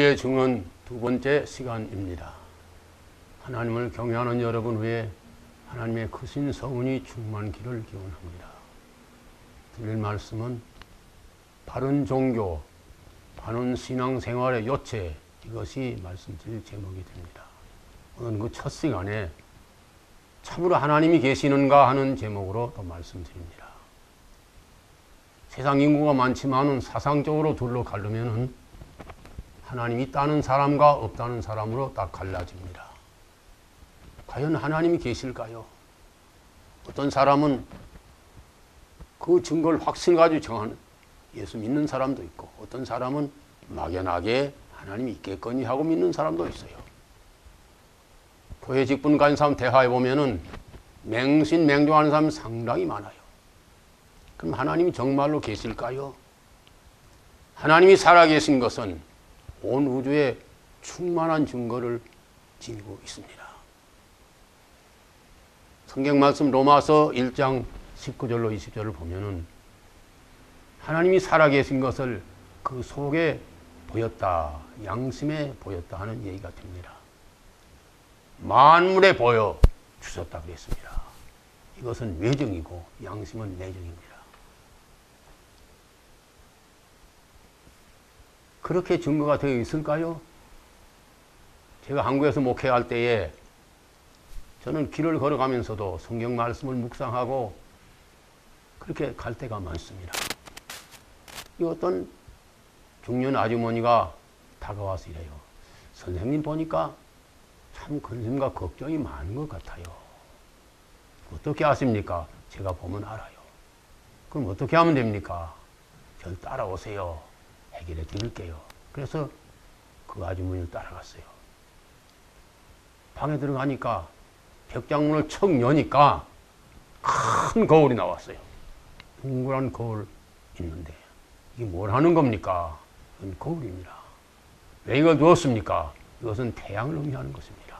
진리의 증언 두 번째 시간입니다. 하나님을 경외하는 여러분 위에 하나님의 크신 성은이 충만기를 기원합니다. 드릴 말씀은 바른 종교, 바른 신앙생활의 요체, 이것이 말씀드릴 제목이 됩니다. 오늘 그 첫 시간에 참으로 하나님이 계시는가 하는 제목으로 또 말씀드립니다. 세상 인구가 많지만은 사상적으로 둘로 가르면은 하나님이 있다는 사람과 없다는 사람으로 딱 갈라집니다. 과연 하나님이 계실까요? 어떤 사람은 그 증거를 확실 가지고 정하는 예수 믿는 사람도 있고, 어떤 사람은 막연하게 하나님이 있겠거니 하고 믿는 사람도 있어요. 교회 직분 가진 사람 대화해 보면은 맹신맹조하는 사람 상당히 많아요. 그럼 하나님이 정말로 계실까요? 하나님이 살아계신 것은 온 우주에 충만한 증거를 지니고 있습니다. 성경 말씀 로마서 1장 19절로 20절을 보면은 하나님이 살아계신 것을 그 속에 보였다, 양심에 보였다 하는 얘기가 됩니다. 만물에 보여 주셨다 그랬습니다. 이것은 외정이고 양심은 내정입니다. 그렇게 증거가 되어 있을까요? 제가 한국에서 목회할 때에 저는 길을 걸어가면서도 성경 말씀을 묵상하고 그렇게 갈 때가 많습니다. 이 어떤 중년 아주머니가 다가와서 이래요. 선생님 보니까 참 근심과 걱정이 많은 것 같아요. 어떻게 아십니까? 제가 보면 알아요. 그럼 어떻게 하면 됩니까? 저를 따라오세요. 해결해 드릴게요. 그래서 그 아주머니를 따라갔어요. 방에 들어가니까 벽장문을 척 여니까 큰 거울이 나왔어요. 동그란 거울 있는데 이게 뭘 하는 겁니까? 이건 거울입니다. 왜 이걸 두었습니까? 이것은 태양을 의미하는 것입니다.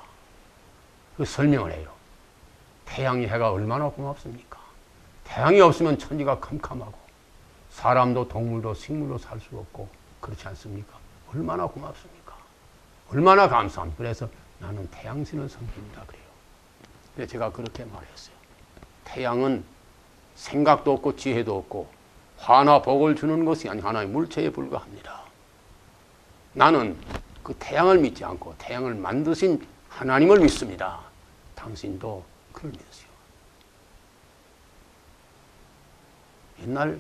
그 설명을 해요. 태양이 해가 얼마나 고맙습니까? 태양이 없으면 천지가 캄캄하고 사람도 동물도 식물도 살 수 없고 그렇지 않습니까? 얼마나 고맙습니까? 얼마나 감사합니까? 그래서 나는 태양신을 섬깁니다 그래요. 그래서 제가 그렇게 말했어요. 태양은 생각도 없고 지혜도 없고 화나 복을 주는 것이 아니 하나의 물체에 불과합니다. 나는 그 태양을 믿지 않고 태양을 만드신 하나님을 믿습니다. 당신도 그걸 믿으세요. 옛날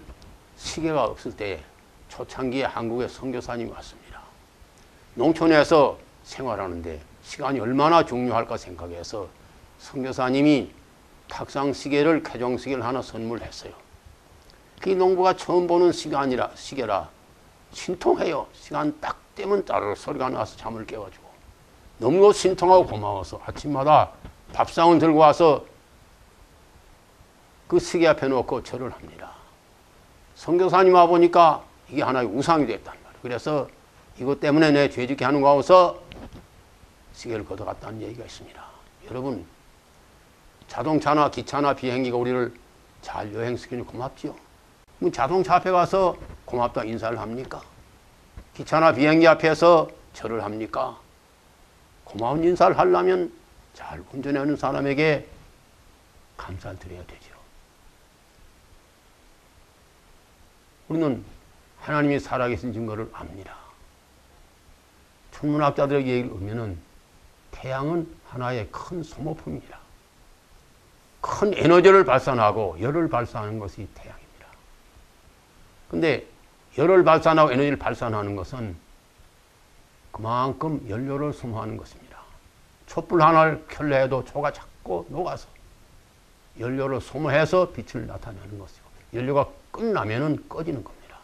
시계가 없을 때 초창기에 한국에 선교사님이 왔습니다. 농촌에서 생활하는데 시간이 얼마나 중요할까 생각해서 선교사님이 탁상 시계를 쾌종 시계를 하나 선물했어요. 그 농부가 처음 보는 시계라 신통해요. 시간 딱 되면 따르르 소리가 나서 잠을 깨워주고 너무 신통하고 고마워서 아침마다 밥상을 들고 와서 그 시계 앞에 놓고 절을 합니다. 선교사님 와보니까 이게 하나의 우상이 됐단 말이에요. 그래서 이것 때문에 내 죄짓게 하는 거 하고서 시계를 걷어갔다는 얘기가 있습니다. 여러분, 자동차나 기차나 비행기가 우리를 잘 여행시키니 고맙지요. 그럼 자동차 앞에 가서 고맙다 인사를 합니까? 기차나 비행기 앞에서 절을 합니까? 고마운 인사를 하려면 잘 운전하는 사람에게 감사를 드려야 되죠. 우리는 하나님이 살아계신 증거를 압니다. 천문학자들의 얘기를 보면은 태양은 하나의 큰 소모품입니다. 큰 에너지를 발산하고 열을 발산하는 것이 태양입니다. 근데 열을 발산하고 에너지를 발산하는 것은 그만큼 연료를 소모하는 것입니다. 촛불 하나를 켤려 해도 초가 자꾸 녹아서 연료를 소모해서 빛을 나타내는 것이고 연료가 끝나면은 꺼지는 겁니다.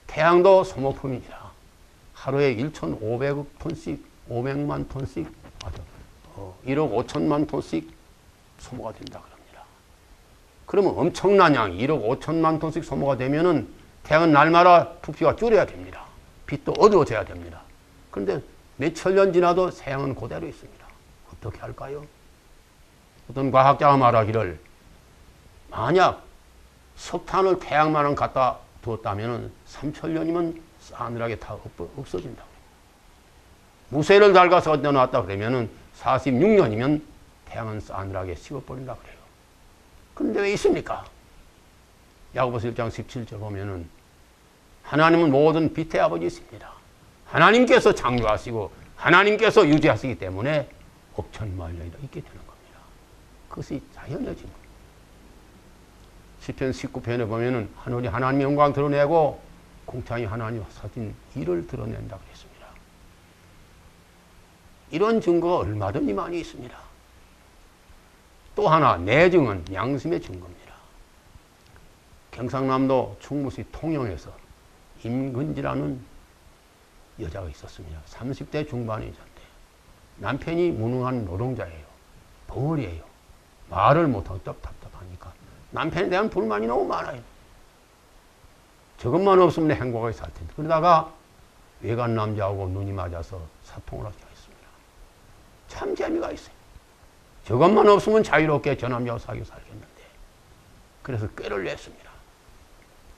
태양도 소모품입니다. 하루에 1,500억 톤씩, 500만 톤씩, 1억 5천만 톤씩 소모가 된다 그럽니다. 그러면 엄청난 양, 1억 5천만 톤씩 소모가 되면은 태양은 날마다 부피가 줄어야 됩니다. 빛도 어두워져야 됩니다. 그런데 몇천 년 지나도 태양은 그대로 있습니다. 어떻게 할까요? 어떤 과학자가 말하기를 만약 석탄을 태양만은 갖다 두었다면 3,000년이면 싸늘하게 다 없어진다고. 무쇠를 닳아서 얹어놨다 그러면은 46년이면 태양은 싸늘하게 식어버린다 그래요. 그런데 왜 있습니까? 야고보서 1장 17절 보면은 하나님은 모든 빛의 아버지이십니다. 하나님께서 창조하시고 하나님께서 유지하시기 때문에 억천만년이나 있게 되는 겁니다. 그것이 자연의 증거. 시편 19편에 보면은 하늘이 하나님의 영광 드러내고 궁창이 하나님 사진 일을 드러낸다 그랬습니다. 이런 증거가 얼마든지 많이 있습니다. 또 하나 내증은 양심의 증거입니다. 경상남도 충무시 통영에서 임근지라는 여자가 있었습니다. 30대 중반의 여자인데 남편이 무능한 노동자예요. 벙어리예요. 말을 못하고 답답하니까 남편에 대한 불만이 너무 많아요. 저것만 없으면 행복하게 살 텐데. 그러다가 외간 남자하고 눈이 맞아서 사통을 하게 했습니다. 참 재미가 있어요. 저것만 없으면 자유롭게 저 남자하고 사귀어 살겠는데. 그래서 꾀를 냈습니다.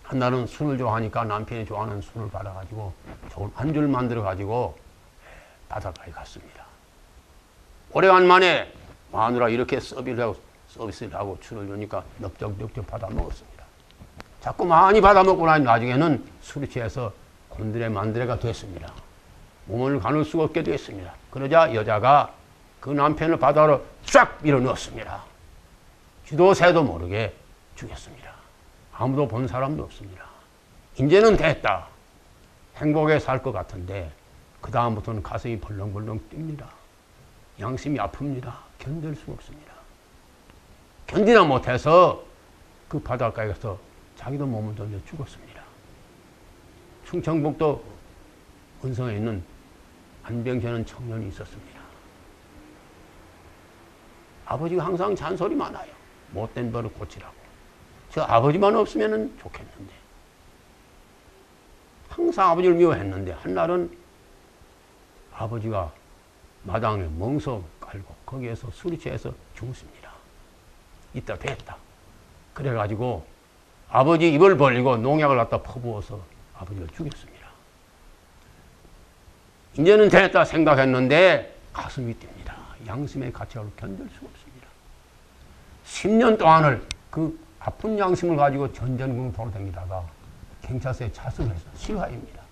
한날은 술을 좋아하니까 남편이 좋아하는 술을 받아가지고 좋은 안주를 만들어가지고 바닷가에 갔습니다. 오래간만에 마누라 이렇게 서비스를 하고 술을 주니까 넉적넉적 받아 먹었습니다. 자꾸 많이 받아 먹고 나니 나중에는 술이 취해서 곤드레 만드레가 됐습니다. 몸을 가눌 수가 없게 됐습니다. 그러자 여자가 그 남편을 바다로 쫙 밀어 넣었습니다. 쥐도 새도 모르게 죽였습니다. 아무도 본 사람도 없습니다. 이제는 됐다. 행복하게 살 것 같은데 그 다음부터는 가슴이 벌렁벌렁 뜁니다. 양심이 아픕니다. 견딜 수 없습니다. 견디나 못해서 그 바닷가에 가서 자기도 몸을 던져 죽었습니다. 충청북도 은성에 있는 안병재는 청년이 있었습니다. 아버지가 항상 잔소리 많아요. 못된 버릇 고치라고. 저 아버지만 없으면 좋겠는데. 항상 아버지를 미워했는데 한날은 아버지가 마당에 멍석 깔고 거기에서 술이 취해서 죽었습니다. 이따 됐다. 그래가지고 아버지 입을 벌리고 농약을 갖다 퍼부어서 아버지를 죽였습니다. 이제는 됐다 생각했는데 가슴이 뜁니다. 양심의 가치를 견딜 수가 없습니다. 10년 동안을 그 아픈 양심을 가지고 전전긍긍 돌아다니다가 경찰서에 자수를 해서 시화입니다.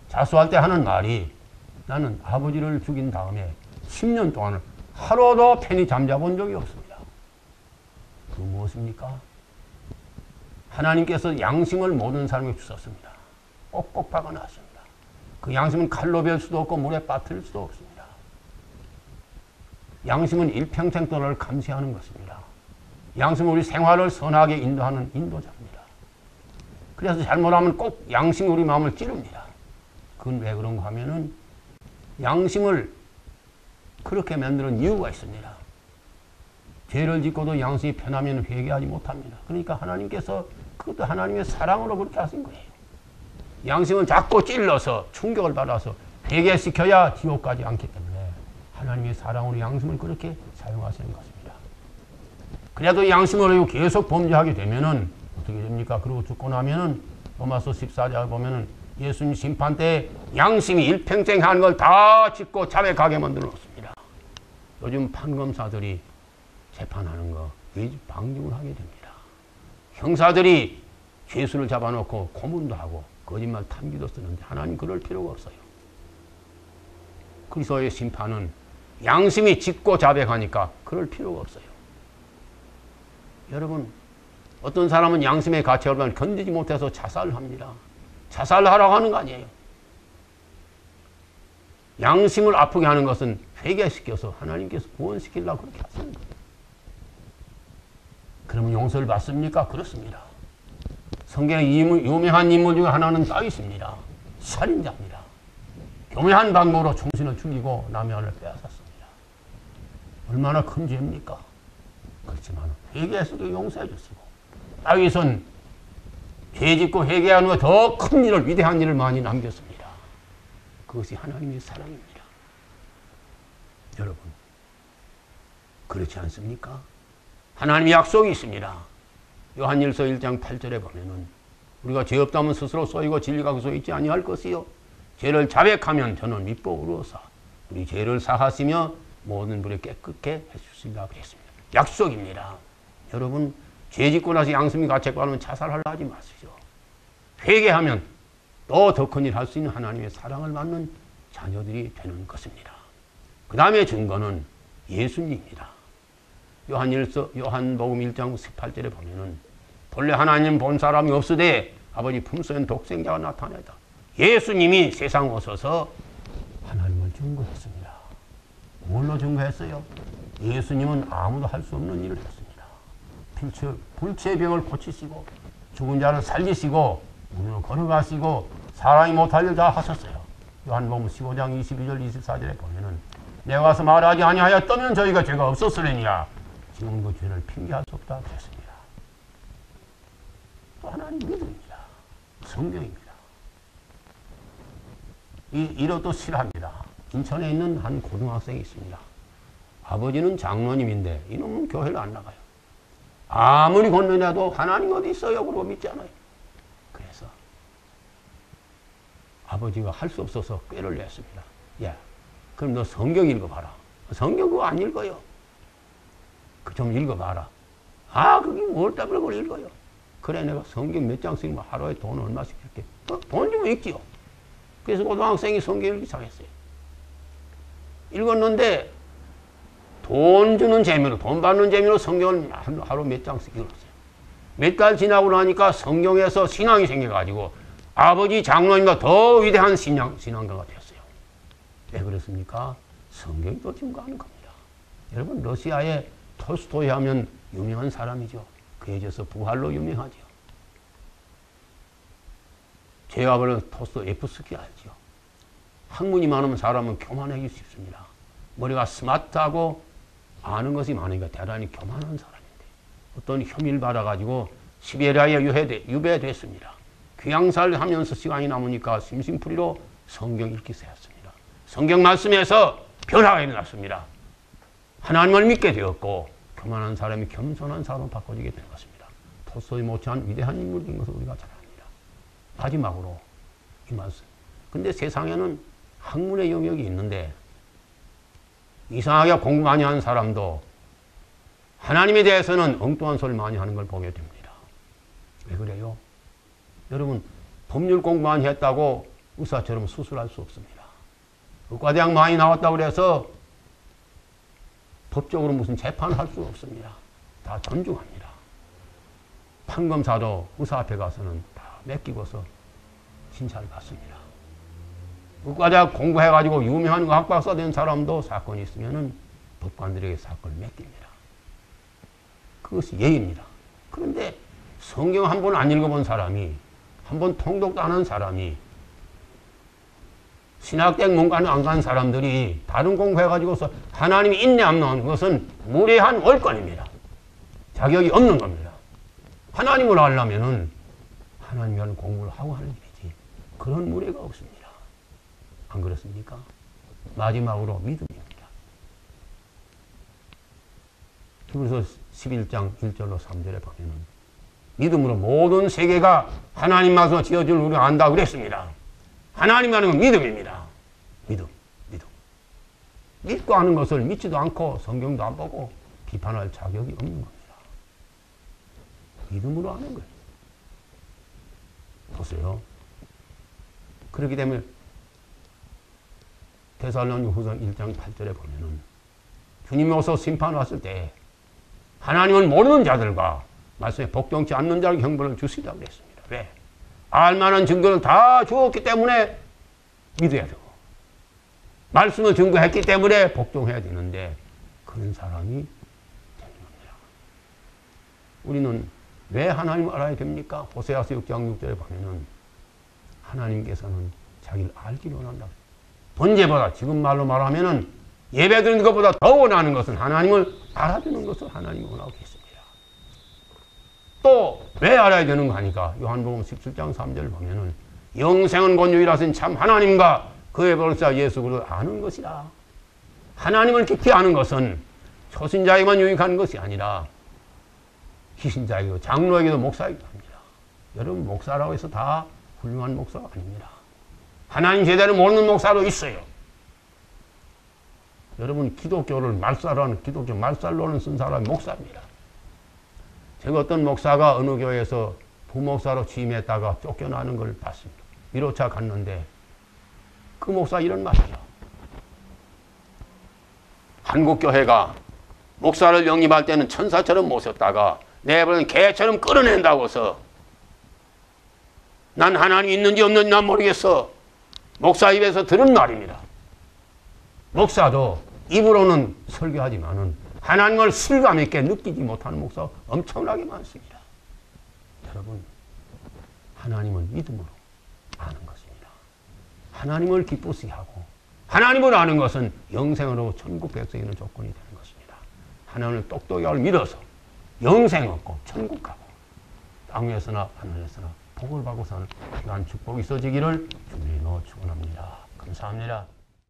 자수할 때 하는 말이 나는 아버지를 죽인 다음에 10년 동안을 하루도 편히 잠자본 적이 없습니다. 그 무엇입니까? 하나님께서 양심을 모든 사람에게 주셨습니다. 꼭꼭 박아놨습니다. 그 양심은 칼로 벨 수도 없고 물에 빠뜨릴 수도 없습니다. 양심은 일평생 동안을 감시하는 것입니다. 양심은 우리 생활을 선하게 인도하는 인도자입니다. 그래서 잘못하면 꼭 양심이 우리 마음을 찌릅니다. 그건 왜 그런가 하면은 양심을 그렇게 만드는 이유가 있습니다. 죄를 짓고도 양심이 편하면 회개하지 못합니다. 그러니까 하나님께서 그것도 하나님의 사랑으로 그렇게 하신 거예요. 양심은 자꾸 찔러서 충격을 받아서 회개시켜야 지옥 가지 않기 때문에 하나님의 사랑으로 양심을 그렇게 사용하시는 것입니다. 그래도 양심으로 계속 범죄하게 되면은 어떻게 됩니까? 그리고 죽고 나면은 로마서 14절 보면은 예수님 심판 때 양심이 일평생 하는 걸 다 짓고 자백하게 만들어 놓습니다. 요즘 판검사들이 재판하는 거 방중을 하게 됩니다. 형사들이 죄수를 잡아놓고 고문도 하고 거짓말 탐기도 쓰는데 하나님 그럴 필요가 없어요. 그리스도의 심판은 양심이 짓고 자백하니까 그럴 필요가 없어요. 여러분 어떤 사람은 양심의 가치를 견디지 못해서 자살을 합니다. 자살을 하라고 하는 거 아니에요. 양심을 아프게 하는 것은 회개시켜서 하나님께서 구원시키려고 그렇게 하시는 거예요. 그러면 용서를 받습니까? 그렇습니다. 성경의 유명한 인물 중에 하나는 다윗입니다. 살인자입니다. 교묘한 방법으로 충신을 죽이고 남의 아내를 빼앗았습니다. 얼마나 큰 죄입니까? 그렇지만 회개해서도 용서해 줬고 다윗은 죄 짓고 회개하는 것 더 큰 일을 위대한 일을 많이 남겼습니다. 그것이 하나님의 사랑입니다. 여러분 그렇지 않습니까? 하나님의 약속이 있습니다. 요한일서 1장 8절에 보면은 우리가 죄 없다면 스스로 쏘이고 진리가 그 속에 있지 아니할 것이요 죄를 자백하면 저는 밑보으로서 우리 죄를 사하시며 모든 불에 깨끗게 해주시리라 그랬습니다. 약속입니다. 여러분 죄 짓고 나서 양심이 가책받으면 자살하려 하지 마시죠. 회개하면 또 더 큰 일 할 수 있는 하나님의 사랑을 받는 자녀들이 되는 것입니다. 그 다음에 증거는 예수님입니다. 요한복음 1장 18절에 보면은 본래 하나님 본 사람이 없으되 아버지 품속엔 독생자가 나타나다. 예수님이 세상 오셔서 하나님을 증거했습니다. 뭘로 증거했어요? 예수님은 아무도 할 수 없는 일을 했습니다. 불치의 병을 고치시고 죽은 자를 살리시고 문을 걸어가시고 사람이 못할 일 다 하셨어요. 요한복음 15장 22절 24절에 보면은 내가 와서 말하지 아니하였다면 저희가 죄가 없었으려니와 지금 그 죄를 핑계할 수 없다 그랬습니다. 또 하나님 믿음입니다. 성경입니다. 이것도 싫어합니다. 인천에 있는 한 고등학생이 있습니다. 아버지는 장로님인데 이놈은 교회를 안 나가요. 아무리 건너냐도 하나님 어디 있어요? 그러고 믿지 않아요. 그래서 아버지가 할 수 없어서 꾀를 냈습니다. 야, 그럼 너 성경 읽어봐라. 성경 그거 안 읽어요. 그 좀 읽어봐라. 아, 그게 뭘 따로 그걸 읽어요. 그래, 내가 성경 몇 장씩 하루에 돈 얼마씩 이렇게 돈 주면 읽지요. 그래서 고등학생이 성경 읽기 시작했어요. 읽었는데 돈 주는 재미로, 돈 받는 재미로 성경을 하루 몇 장씩 읽었어요. 몇 달 지나고 나니까 성경에서 신앙이 생겨가지고 아버지 장로님과 더 위대한 신앙가가 되었어요. 왜 그렇습니까? 성경이 또 증거하는 겁니다. 여러분, 러시아의 톨스토이 하면 유명한 사람이죠. 그에 이어서 부활로 유명하죠. 죄와 벌은 토스토예프스키 알죠. 학문이 많으면 사람은 교만하기 쉽습니다. 머리가 스마트하고 아는 것이 많으니까 대단히 교만한 사람인데 어떤 혐의를 받아가지고 시베리아에 유배됐습니다. 귀양살 하면서 시간이 남으니까 심심풀이로 성경 읽기 시작했습니다. 성경 말씀에서 변화가 일어났습니다. 하나님을 믿게 되었고 교만한 사람이 겸손한 사람으로 바꿔지게 된 것입니다. 토스토이 못지한 위대한 인물인 것을 우리가 잘 압니다. 마지막으로 이 말씀. 근데 세상에는 학문의 영역이 있는데 이상하게 공부 많이 하는 사람도 하나님에 대해서는 엉뚱한 소리를 많이 하는 걸 보게 됩니다. 왜 그래요? 여러분, 법률 공부 많이 했다고 의사처럼 수술할 수 없습니다. 의과대학 많이 나왔다고 그래서 법적으로 무슨 재판을 할 수 없습니다. 다 존중합니다. 판검사도 의사 앞에 가서는 다 맡기고서 진찰을 받습니다. 의과대학 공부해가지고 유명한 의학박사 된 사람도 사건이 있으면은 법관들에게 사건을 맡깁니다. 그것이 예의입니다. 그런데 성경 한 번 안 읽어본 사람이, 한 번 통독도 안 한 사람이, 신학대학 문과는 안 간 사람들이 다른 공부해가지고서 하나님이 있네 안 나오는 것은 무례한 월권입니다. 자격이 없는 겁니다. 하나님을 알려면은 하나님이 하는 공부를 하고 하는 일이지 그런 무례가 없습니다. 안 그렇습니까? 마지막으로 믿음입니다. 히브리서 11장 1절로 3절에 보면은 믿음으로 모든 세계가 하나님 말씀으로 지어질 우리가 안다 그랬습니다. 하나님 하는 건 믿음입니다. 믿음. 믿고 하는 것을 믿지도 않고 성경도 안 보고 비판할 자격이 없는 겁니다. 믿음으로 하는 거예요. 보세요. 그렇기 때문에 데살로니가후서 1장 8절에 보면은 주님이 오셔서 심판 왔을 때 하나님을 모르는 자들과 말씀에 복종치 않는 자에게 형벌을 주시라고 그랬습니다. 왜? 알만한 증거를 다 주었기 때문에 믿어야 되고 말씀을 증거했기 때문에 복종해야 되는데 그런 사람이 되는 겁니다. 우리는 왜 하나님을 알아야 됩니까? 호세아서 6장 6절에 보면은 하나님께서는 자기를 알기 원한다. 번제보다 지금 말로 말하면은 예배드리는 것보다 더 원하는 것은 하나님을 알아주는 것을 하나님이 원하고 계십니다. 또 왜 알아야 되는 거 하니까 요한복음 17장 3절을 보면은 영생은 곧 유일하신 참 하나님과 그의 보혜사 예수 그리스도를 아는 것이라. 하나님을 깊이 아는 것은 초신자에게만 유익한 것이 아니라 희신자에게도 장로에게도 목사에게도 합니다. 여러분 목사라고 해서 다 훌륭한 목사가 아닙니다. 하나님 제대로 모르는 목사도 있어요. 여러분, 기독교를 말살하는, 기독교 말살론을 쓴 사람이 목사입니다. 제가 어떤 목사가 어느 교회에서 부목사로 취임했다가 쫓겨나는 걸 봤습니다. 1호차 갔는데 그 목사 이런 말이죠. 한국교회가 목사를 영입할 때는 천사처럼 모셨다가 내버린 개처럼 끌어낸다고서 난 하나님이 있는지 없는지 난 모르겠어. 목사 입에서 들은 말입니다. 목사도 입으로는 설교하지만은 하나님을 실감 있게 느끼지 못하는 목사가 엄청나게 많습니다. 여러분, 하나님은 믿음으로 아는 것입니다. 하나님을 기쁘시게 하고 하나님을 아는 것은 영생으로 천국 백성이 되는 조건이 되는 것입니다. 하나님을 똑똑하게 믿어서 영생 얻고 천국 가고 땅에서나 하늘에서나 복을 받고 사는 귀한 축복이 있어지기를 주님으로 축원합니다. 감사합니다.